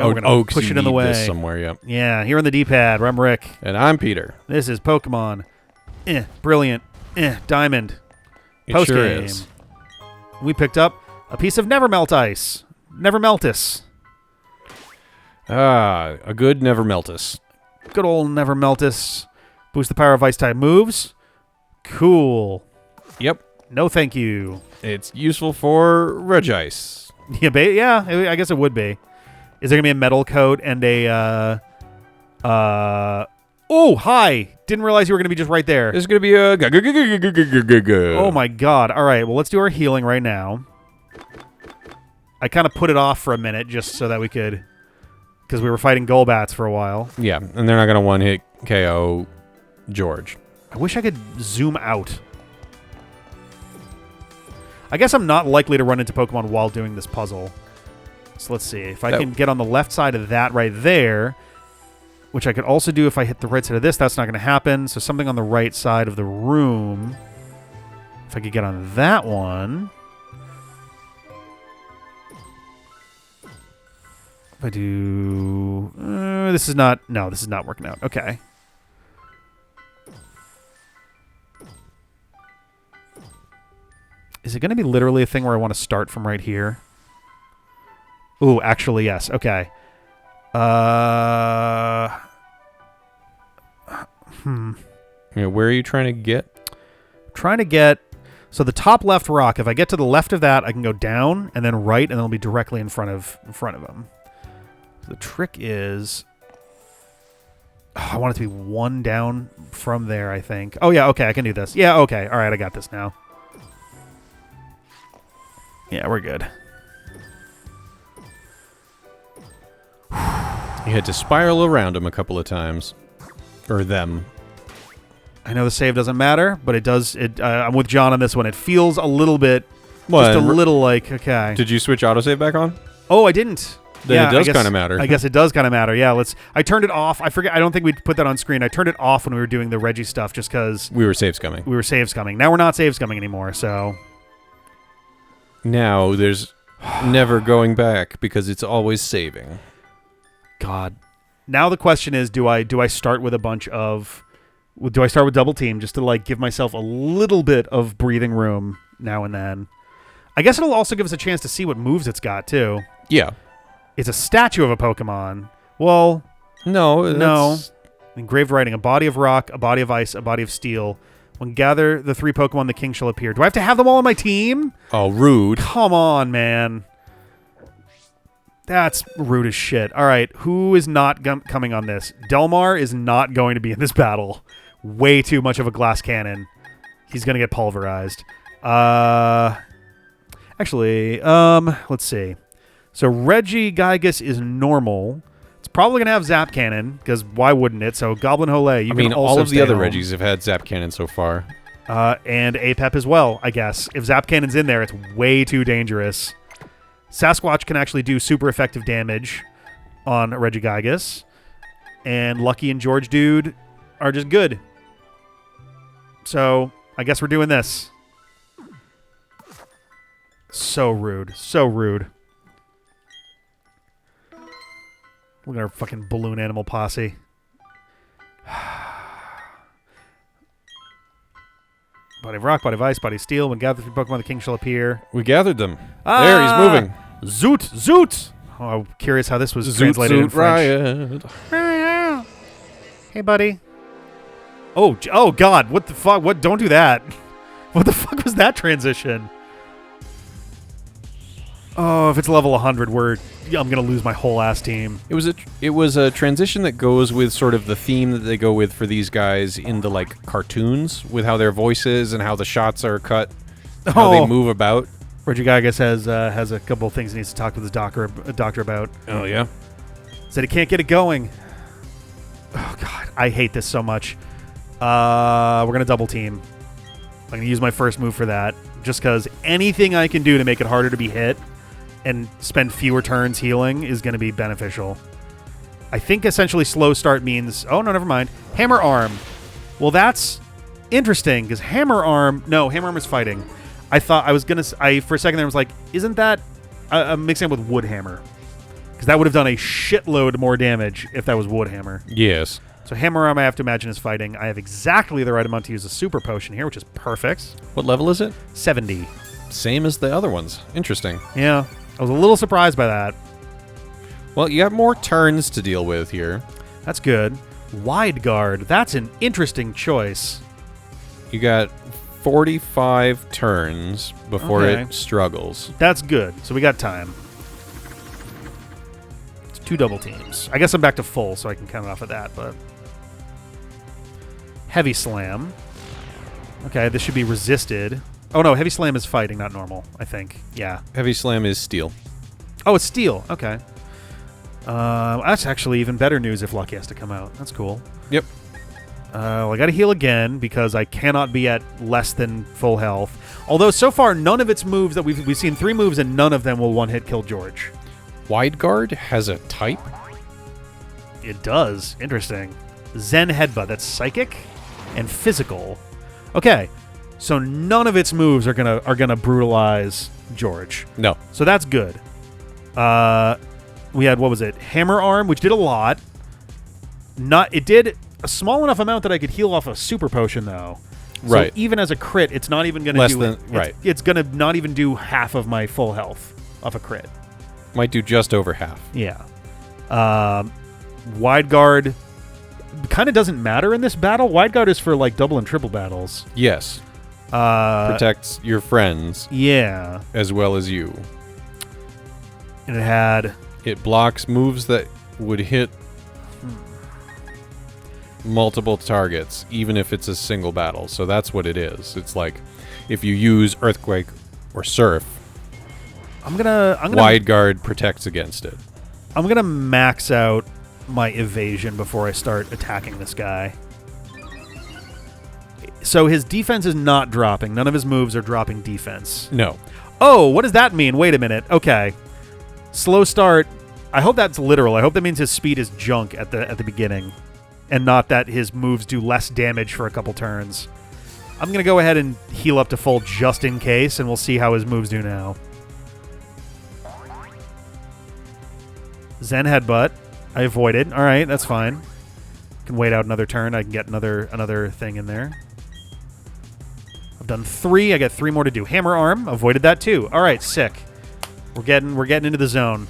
go. We're going to push it in the way. This somewhere, yeah. Yeah, here on the D-pad, I'm Rick. And I'm Peter. This is Pokemon Brilliant Diamond. It sure is. We picked up a piece of Nevermelt Ice. Nevermeltus. A good Nevermeltus. Good old Nevermeltus. Boost the power of Ice-type moves. Cool. Yep. No thank you. It's useful for Regice. Yeah, I guess it would be. Is there going to be a metal coat and a... Oh, hi! Didn't realize you were going to be just right there. There's going to be a... Oh my god. All right, well, let's do our healing right now. I kind of put it off for a minute just so that we could... Because we were fighting Golbats for a while. Yeah, and they're not going to one-hit KO George. I wish I could zoom out. I guess I'm not likely to run into Pokemon while doing this puzzle. So let's see. If I can get on the left side of that right there, which I could also do if I hit the right side of this, that's not going to happen. So something on the right side of the room. If I could get on that one. If I do... this is not... No, this is not working out. Okay. Is it going to be literally a thing where I want to start from right here? Ooh, actually, yes. Okay. Yeah, where are you trying to get? Trying to get... So the top left rock, if I get to the left of that, I can go down and then right, and then it'll be directly in front of him. The trick is... Oh, I want it to be one down from there, I think. Oh, yeah, okay, I can do this. Yeah, okay. All right, I got this now. Yeah, we're good. You had to spiral around him a couple of times. Or them. I know the save doesn't matter, but it does. I'm with John on this one. It feels a little bit... just a little like, okay. Did you switch autosave back on? Oh, I didn't. Then yeah, it does kind of matter. I guess it does kind of matter. Yeah, I turned it off. I forget. I don't think we put that on screen. I turned it off when we were doing the Reggie stuff just because... We were save scumming. Now we're not save scumming anymore, so... Now there's never going back because it's always saving. God. Now the question is, do I start with a bunch of... Do I start with double team just to like give myself a little bit of breathing room now and then? I guess it'll also give us a chance to see what moves it's got too. Yeah. It's a statue of a Pokemon. Well... No. Engraved writing. A body of rock, a body of ice, a body of steel. When gather the 3 Pokemon, the king shall appear. Do I have to have them all on my team? Oh, rude. Come on, man. That's rude as shit. All right, who is not coming on this? Delmar is not going to be in this battle. Way too much of a glass cannon. He's going to get pulverized. Actually, let's see. So Regigigas is normal. It's probably going to have Zap Cannon, because why wouldn't it? So Goblin Hole, all of the other Reggies have had Zap Cannon so far. And Apep as well, I guess. If Zap Cannon's in there, it's way too dangerous. Sasquatch can actually do super effective damage on Regigigas. And Lucky and George Dude are just good. So, I guess we're doing this. So rude. So rude. Look at our fucking balloon animal posse. Body of rock, body of ice, body of steel. When gathered 3 Pokemon, the king shall appear. We gathered them. There, he's moving. Zoot! Zoot! Oh, I'm curious how this was translated in French. Riot. Hey, buddy. Oh, God. What the fuck? What? Don't do that. What the fuck was that transition? Oh, if it's level 100, I'm gonna lose my whole ass team. It was a transition that goes with sort of the theme that they go with for these guys in the like cartoons, with how their voices and how the shots are cut, how they move about. Regigigas has a couple of things he needs to talk with his doctor about. Oh yeah, said he can't get it going. Oh God, I hate this so much. We're gonna double team. I'm gonna use my first move for that, just because anything I can do to make it harder to be hit and spend fewer turns healing is going to be beneficial. I think essentially slow start means... Oh, no, never mind. Hammer Arm. Well, that's interesting, because Hammer Arm... No, Hammer Arm is fighting. I thought I was going to... For a second there, I was like, isn't that... I'm mixing it with Wood Hammer. Because that would have done a shitload more damage if that was Wood Hammer. Yes. So Hammer Arm, I have to imagine, is fighting. I have exactly the right amount to use a Super Potion here, which is perfect. What level is it? 70. Same as the other ones. Interesting. Yeah. I was a little surprised by that. Well, you have more turns to deal with here. That's good. Wide Guard. That's an interesting choice. You got 45 turns before Okay. it struggles. That's good. So we got time. It's 2 double teams. I guess I'm back to full, so I can count it off of that, but... Heavy Slam. Okay, this should be resisted. Oh, no, Heavy Slam is fighting, not normal, I think. Yeah. Heavy Slam is steel. Oh, it's steel. Okay. That's actually even better news if Lucky has to come out. That's cool. Yep. Well, I got to heal again because I cannot be at less than full health. Although, so far, none of its moves that we've seen 3 moves and none of them will one-hit kill George. Wide Guard has a type? It does. Interesting. Zen Headbutt. That's psychic and physical. Okay. So none of its moves are gonna brutalize George. No. So that's good. We had, what was it? Hammer Arm, which did a lot. It did a small enough amount that I could heal off a Super Potion, though. Right. So even as a crit, it's not even going to do... Right. It's going to not even do half of my full health of a crit. Might do just over half. Yeah. Wide Guard kind of doesn't matter in this battle. Wide Guard is for, like, double and triple battles. Yes. Protects your friends. Yeah. As well as you. And it had... It blocks moves that would hit multiple targets, even if it's a single battle. So that's what it is. It's like if you use Earthquake or Surf, I'm gonna Wide Guard protects against it. I'm gonna max out my evasion before I start attacking this guy. So his defense is not dropping. None of his moves are dropping defense. No. Oh, what does that mean? Wait a minute. Okay. Slow start. I hope that's literal. I hope that means his speed is junk at the beginning, and not that his moves do less damage for a couple turns. I'm going to go ahead and heal up to full just in case, and we'll see how his moves do now. Zen Headbutt. I avoided. All right, that's fine. Can wait out another turn. I can get another thing in there. I've done 3. I got 3 more to do. Hammer Arm. Avoided that too. All right, sick. We're getting into the zone.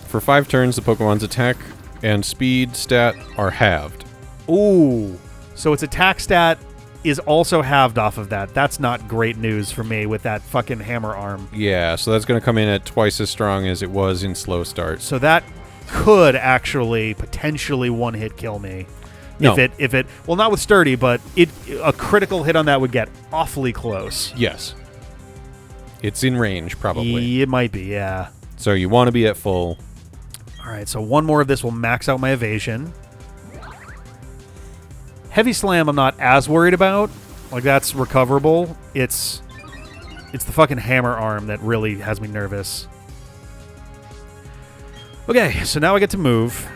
For 5 turns, the Pokemon's attack and speed stat are halved. Ooh. So its attack stat is also halved off of that. That's not great news for me with that fucking Hammer Arm. Yeah, so that's going to come in at twice as strong as it was in Slow Start. So that could actually potentially one-hit kill me. No. If it well, not with Sturdy, but a critical hit on that would get awfully close. Yes. It's in range, probably. It might be, yeah. So you want to be at full. All right, so 1 more of this will max out my evasion. Heavy Slam I'm not as worried about. Like, that's recoverable. It's the fucking Hammer Arm that really has me nervous. Okay, so now I get to move.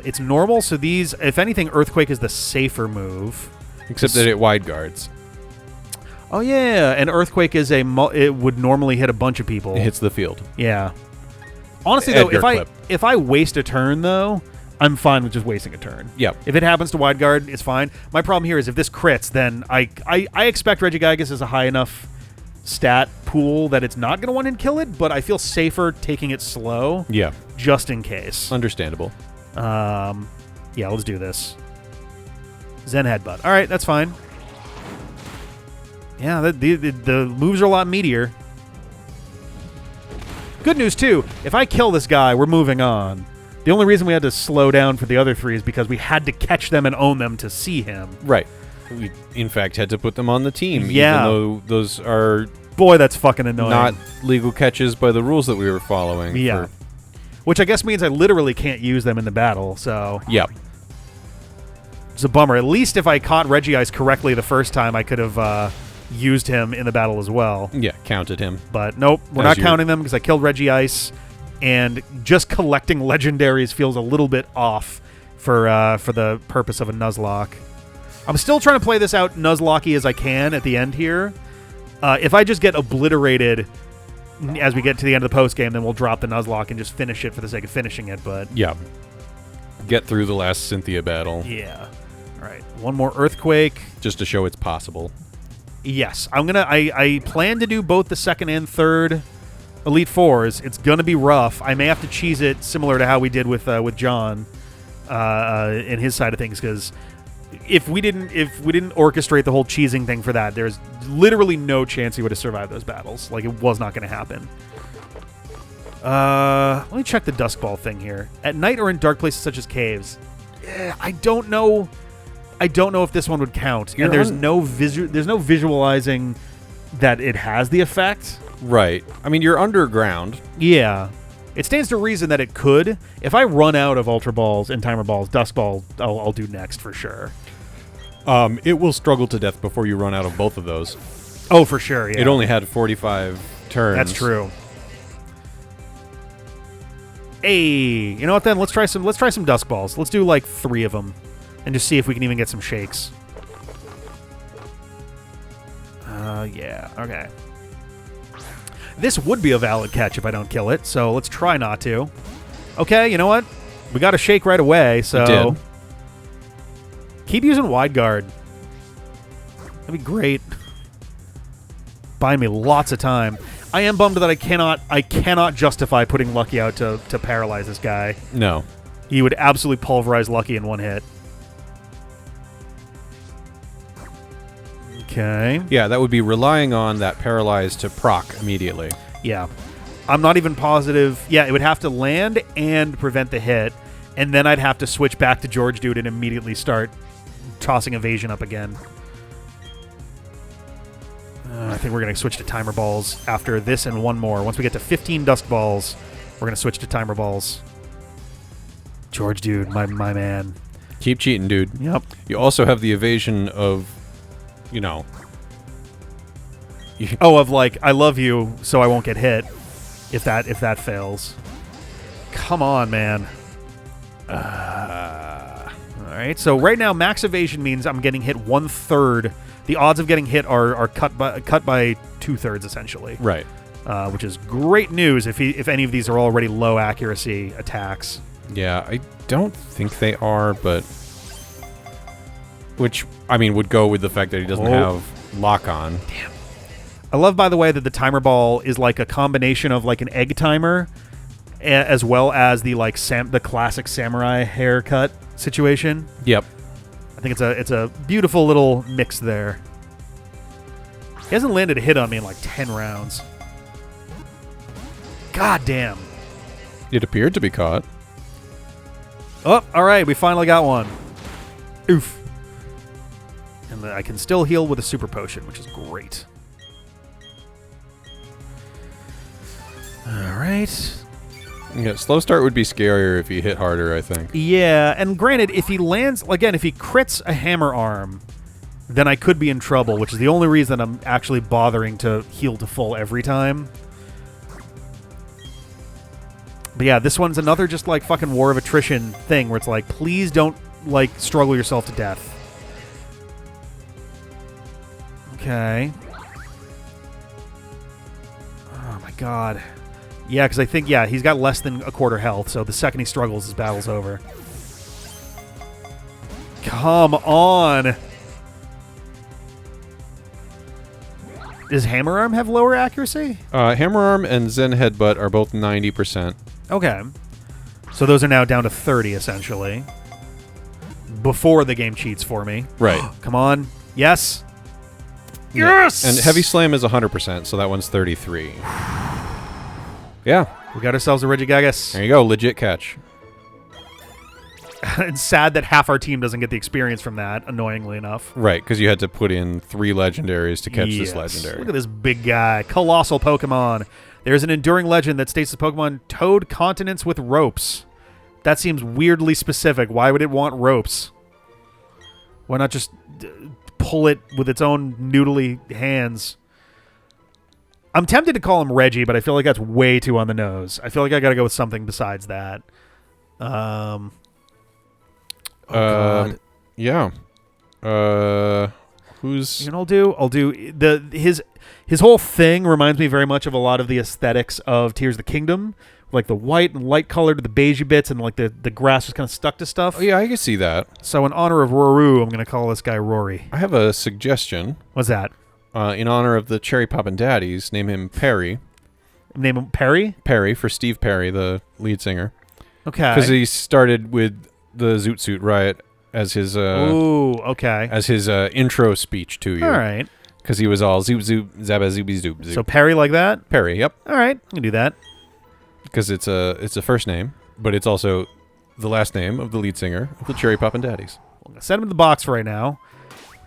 It's normal, so these, if anything, Earthquake is the safer move. Except that it wide guards. Oh, yeah, and Earthquake is it would normally hit a bunch of people. It hits the field. Yeah. Honestly, though, if I waste a turn, though, I'm fine with just wasting a turn. Yep. If it happens to Wide Guard, it's fine. My problem here is if this crits, then I expect Regigigas is a high enough stat pool that it's not going to one-hit kill it, but I feel safer taking it slow. Yeah. Just in case. Understandable. Yeah, let's do this. Zen Headbutt. All right, that's fine. Yeah, the moves are a lot meatier. Good news, too. If I kill this guy, we're moving on. The only reason we had to slow down for the other 3 is because we had to catch them and own them to see him. Right. We, in fact, had to put them on the team, yeah. even though those are... Boy, that's fucking annoying. Not legal catches by the rules that we were following. Yeah. Which I guess means I literally can't use them in the battle, so... Yeah. It's a bummer. At least if I caught Regigigas correctly the first time, I could have used him in the battle as well. Yeah, counted him. But nope, we're not counting them because I killed Regigigas, and just collecting legendaries feels a little bit off for the purpose of a Nuzlocke. I'm still trying to play this out Nuzlocke-y as I can at the end here. If I just get obliterated as we get to the end of the post game, then we'll drop the Nuzlocke and just finish it for the sake of finishing it. But Yeah. Get through the last Cynthia battle. yeah. All right. One more Earthquake. Just to show it's possible. Yes. I plan to do both the second and third Elite Fours. It's gonna be rough. I may have to cheese it similar to how we did with John in his side of things, because if we didn't orchestrate the whole cheesing thing for that, there's literally no chance he would have survived those battles. Like, it was not going to happen. Let me check the Dusk Ball thing here. At night or in dark places such as caves. I don't know. I don't know if this one would count. And there's no visualizing that it has the effect. Right. I mean, you're underground. Yeah. It stands to reason that it could. If I run out of Ultra Balls and Timer Balls, Dusk Ball I'll do next for sure. It will struggle to death before you run out of both of those. Oh, for sure, yeah. It only had 45 turns. That's true. Hey, you know what then? Let's try some Dusk Balls. Let's do like 3 of them and just see if we can even get some shakes. Yeah, okay. This would be a valid catch if I don't kill it, so let's try not to. Okay, you know what? We got a shake right away, so keep using Wide Guard. That'd be great. Buying me lots of time. I am bummed that I cannot justify putting Lucky out to paralyze this guy. No. He would absolutely pulverize Lucky in one hit. Okay. Yeah, that would be relying on that paralyze to proc immediately. Yeah. I'm not even positive. Yeah, it would have to land and prevent the hit, and then I'd have to switch back to George Dude and immediately start tossing evasion up again. I think we're going to switch to Timer Balls after this and one more. Once we get to 15 Dusk Balls, we're going to switch to Timer Balls. George Dude, my man. Keep cheating, dude. Yep. You also have the evasion of, you know... of like, I love you, so I won't get hit if that fails. Come on, man. All right, so right now, max evasion means I'm getting hit 1/3. The odds of getting hit are cut by 2/3 essentially. Right. Which is great news if any of these are already low accuracy attacks. Yeah, I don't think they are, but which I mean would go with the fact that he doesn't have lock on. Damn. I love, by the way, that the Timer Ball is like a combination of like an egg timer, as well as the like the classic samurai haircut situation. Yep. I think it's a beautiful little mix there. He hasn't landed a hit on me in like 10 rounds. God damn. It appeared to be caught. Oh, all right, we finally got one. Oof. And I can still heal with a super potion, which is great. All right. Yeah, slow start would be scarier if he hit harder, I think. Yeah, and granted, if he lands, again, if he crits a hammer arm, then I could be in trouble, which is the only reason I'm actually bothering to heal to full every time. But yeah, this one's another just like fucking war of attrition thing where it's like, please don't like struggle yourself to death. Okay. Oh my god. Yeah, because I think, yeah, he's got less than a quarter health, so the second he struggles, his battle's over. Come on! Does Hammer Arm have lower accuracy? Hammer Arm and Zen Headbutt are both 90%. Okay. So those are now down to 30, essentially. Before the game cheats for me. Right. Come on. Yes! Yeah. Yes! And Heavy Slam is 100%, so that one's 33. Yeah. We got ourselves a Regigigas. There you go. Legit catch. It's sad that half our team doesn't get the experience from that, annoyingly enough. Right, because you had to put in 3 legendaries to catch this legendary. Look at this big guy. Colossal Pokemon. There's an enduring legend that states the Pokemon towed continents with ropes. That seems weirdly specific. Why would it want ropes? Why not just pull it with its own noodly hands? I'm tempted to call him Reggie, but I feel like that's way too on the nose. I feel like I got to go with something besides that. Oh, God. Yeah. Who's... You know what I'll do his whole thing reminds me very much of a lot of the aesthetics of Tears of the Kingdom, like the white and light colored, the beigey bits, and like the grass was kind of stuck to stuff. Oh, yeah, I can see that. So in honor of Roru, I'm going to call this guy Rory. I have a suggestion. What's that? In honor of the Cherry Poppin' Daddies, name him Perry. Name him Perry? Perry, for Steve Perry, the lead singer. Okay. Because he started with the Zoot Suit Riot as his intro speech to you. All right. Because he was all zoop zoop zabba zooby zoop zoop. So Perry like that? Perry, yep. All right, I can do that. Because it's a first name, but it's also the last name of the lead singer of the Cherry Poppin' Daddies. I'm gonna set him in the box for right now.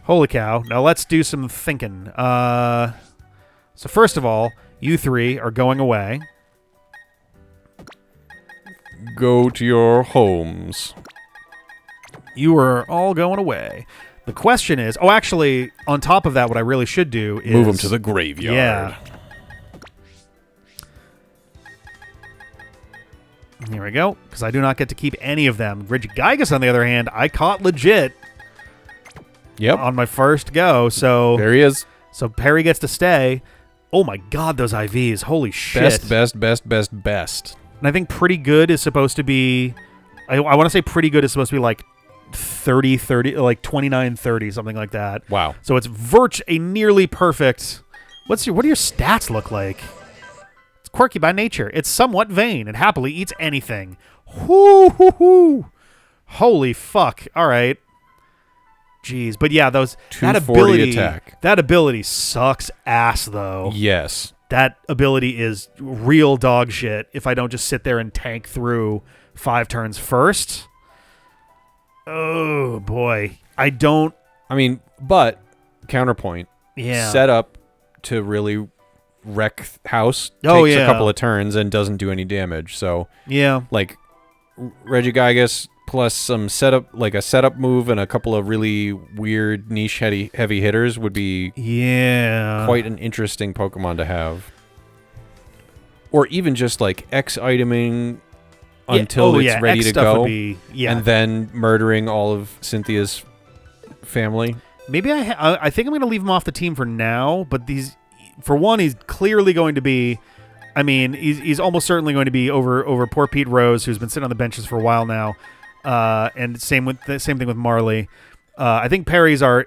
Holy cow! Now let's do some thinking. So first of all, you three are going away. Go to your homes. You are all going away. The question is... Oh, actually, on top of that, what I really should do is... Move them to the graveyard. Yeah. Here we go. Because I do not get to keep any of them. Regigigas, on the other hand, I caught legit. Yep. On my first go, so... There he is. So Perry gets to stay. Oh my god, those IVs. Holy shit. Best. And I think pretty good is supposed to be... I want to say pretty good is supposed to be like 30, like 29, 30, something like that. Wow. So it's a nearly perfect... What do your stats look like? It's quirky by nature. It's somewhat vain. It happily eats anything. Hoo. Holy fuck. All right. Jeez. But yeah, that ability sucks ass, though. Yes. That ability is real dog shit if I don't just sit there and tank through 5 turns first. Oh, boy. But counterpoint. Yeah. Set up to really wreck house. Oh, takes yeah. a couple of turns and doesn't do any damage. So, yeah. like, Regigigas plus some setup, like a setup move and a couple of really weird niche heavy hitters would be quite an interesting Pokemon to have. Or even just like X iteming until it's ready to go, and then murdering all of Cynthia's family. Maybe I think I'm going to leave him off the team for now, but for one, he's clearly going to be... I mean, he's almost certainly going to be over poor Pete Rose, who's been sitting on the benches for a while now, and same thing with Marley. I think Perry's our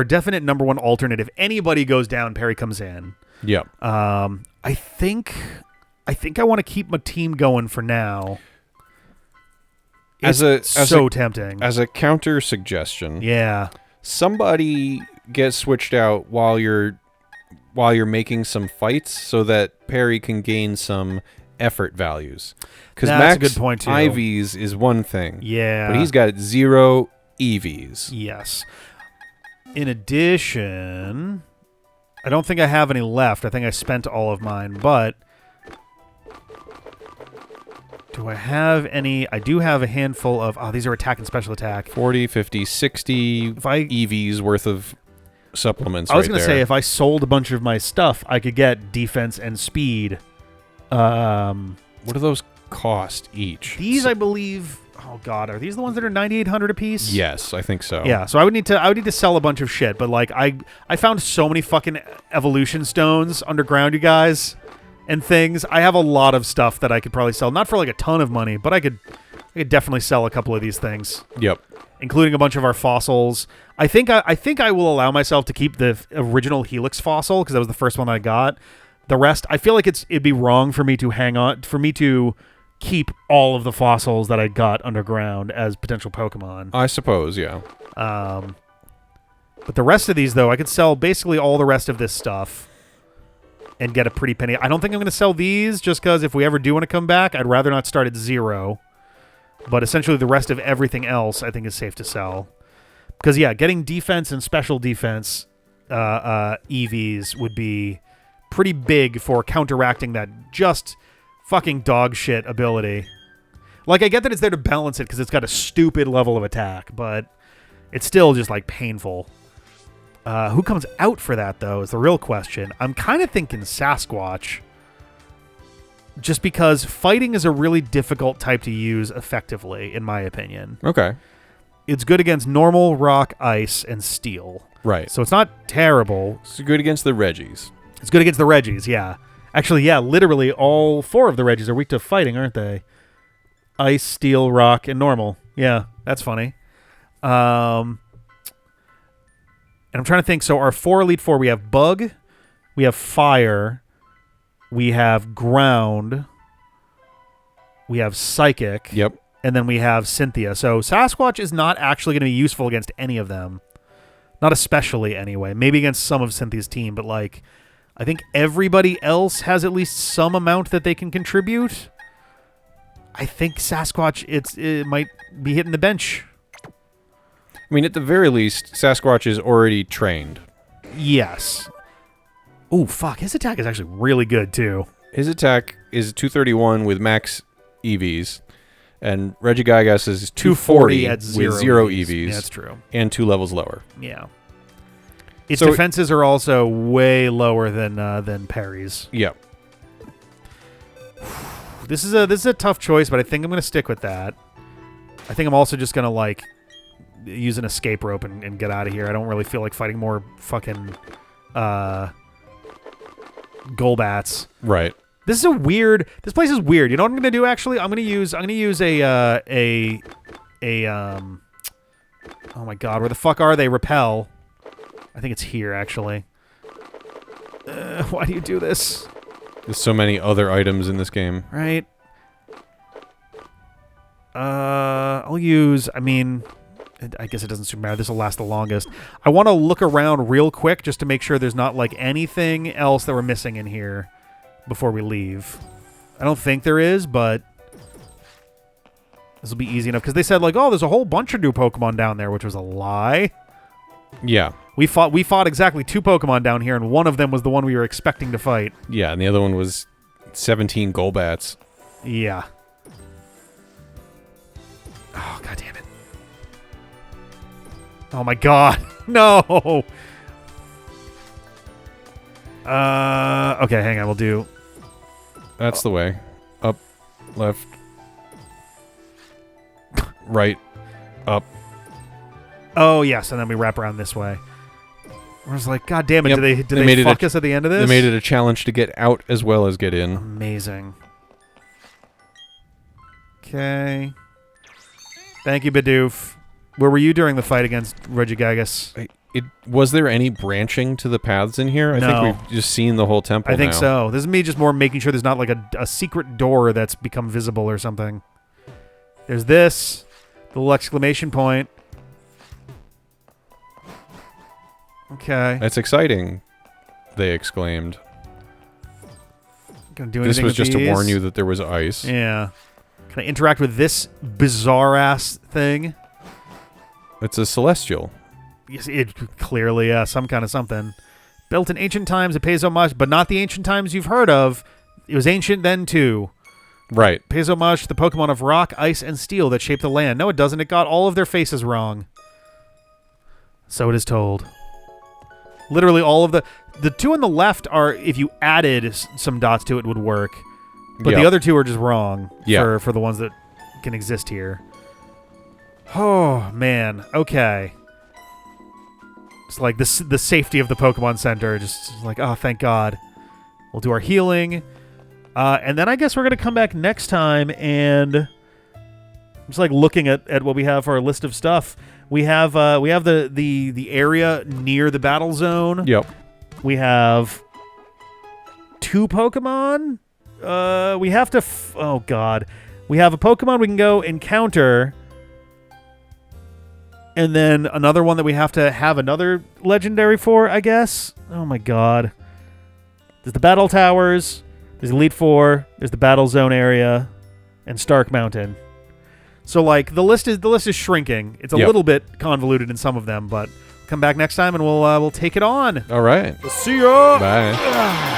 definite number one alternate. If anybody goes down, Perry comes in. Yep. I think I want to keep my team going for now. It's so tempting. As a counter suggestion, yeah, somebody gets switched out while you're making some fights so that Perry can gain some effort values. Because max a good point too. IVs is one thing. Yeah. But he's got 0 EVs. Yes. In addition, I don't think I have any left. I think I spent all of mine, but do I have any? I do have a handful of... Oh, these are attack and special attack. 40, 50, 60 EVs worth of supplements. I was going to say, if I sold a bunch of my stuff, I could get defense and speed. What do those cost each? These, I believe... Oh, God. Are these the ones that are 9,800 apiece? Yes, I think so. Yeah, so I would need to sell a bunch of shit, but like I found so many fucking evolution stones underground, you guys, and things. I have a lot of stuff that I could probably sell. Not for like a ton of money, but I could definitely sell a couple of these things. Yep. Including a bunch of our fossils. I think I will allow myself to keep the original Helix fossil because that was the first one that I got. The rest, I feel like it'd be wrong for me to keep all of the fossils that I got underground as potential Pokemon. I suppose, yeah. But the rest of these, though, I could sell basically all the rest of this stuff and get a pretty penny. I don't think I'm going to sell these just because if we ever do want to come back, I'd rather not start at 0. But essentially the rest of everything else I think is safe to sell. Because, yeah, getting defense and special defense EVs would be pretty big for counteracting that just fucking dog shit ability. Like, I get that it's there to balance it because it's got a stupid level of attack, but it's still just, like, painful. Who comes out for that, though, is the real question. I'm kind of thinking Sasquatch. Just because fighting is a really difficult type to use effectively, in my opinion. Okay. It's good against normal, rock, ice, and steel. Right. So it's not terrible. It's good against the Regis. It's good against the Regis, yeah. Actually, yeah, literally all 4 of the Regis are weak to fighting, aren't they? Ice, Steel, Rock, and Normal. Yeah, that's funny. And I'm trying to think. So our 4 Elite Four, we have Bug, we have Fire, we have Ground, we have Psychic. Yep. And then we have Cynthia. So Sasquatch is not actually going to be useful against any of them. Not especially, anyway. Maybe against some of Cynthia's team, but, like, I think everybody else has at least some amount that they can contribute. I think Sasquatch, it might be hitting the bench. I mean, at the very least, Sasquatch is already trained. Yes. Ooh, fuck. His attack is actually really good, too. His attack is 231 with max EVs, and Regigigas is 240 at with 0 EVs. Yeah, that's true. And 2 levels lower. Yeah. Its defenses are also way lower than Perry's. Yep. This is a tough choice, but I think I'm going to stick with that. I think I'm also just going to, like, use an escape rope and get out of here. I don't really feel like fighting more fucking Golbats. Right. This place is weird. You know what I'm going to do, actually? I'm going to use a oh my god, where the fuck are they? Repel. I think it's here, actually. Why do you do this? There's so many other items in this game. Right. I'll use, I mean, I guess it doesn't super matter. This will last the longest. I want to look around real quick just to make sure there's not, like, anything else that we're missing in here before we leave. I don't think there is, but this will be easy enough. Because they said, like, oh, there's a whole bunch of new Pokemon down there, which was a lie. Yeah. We fought exactly 2 Pokemon down here, and one of them was the one we were expecting to fight. Yeah, and the other one was 17 Golbats. Yeah. Oh, god damn it. Oh my god. No! Okay, hang on, we'll do... That's the way. Up, left, right, up. Oh, yes, and then we wrap around this way. I was like, god damn it, Yep. did they fuck us at the end of this? They made it a challenge to get out as well as get in. Amazing. Okay. Thank you, Bidoof. Where were you during the fight against Regigigas? Was there any branching to the paths in here? I No. think we've just seen the whole temple I think now. so. This is me just more making sure there's not like a secret door that's become visible or something. There's this. The little exclamation point. Okay. That's exciting, they exclaimed. Gonna do This anything was with just to these? warn you that there was ice. Yeah. Can I interact with this bizarre-ass thing? It's a celestial. Yes, it clearly, some kind of something. Built in ancient times, it pays homage, but not the ancient times you've heard of. It was ancient then, too. Right. Pays homage to the Pokemon of rock, ice, and steel that shaped the land. No, it doesn't. It got all of their faces wrong. So it is told. Literally all of the 2 on the left are, if you added some dots to it, would work. But Yep. the other 2 are just wrong Yeah. for the ones that can exist here. Oh, man. Okay. It's like the safety of the Pokemon Center. Just like, oh, thank God. We'll do our healing. And then I guess we're going to come back next time and... I'm just like looking at what we have for our list of stuff. We have the area near the battle zone. Yep. We have 2 Pokemon. We have to... oh, God. We have a Pokemon we can go encounter. And then another one that we have to have another legendary for, I guess. Oh, my God. There's the Battle Towers. There's Elite Four. There's the Battle Zone area. And Stark Mountain. So, like, the list is shrinking. It's a little bit convoluted in some of them, but come back next time and we'll take it on. All right. See ya! Bye.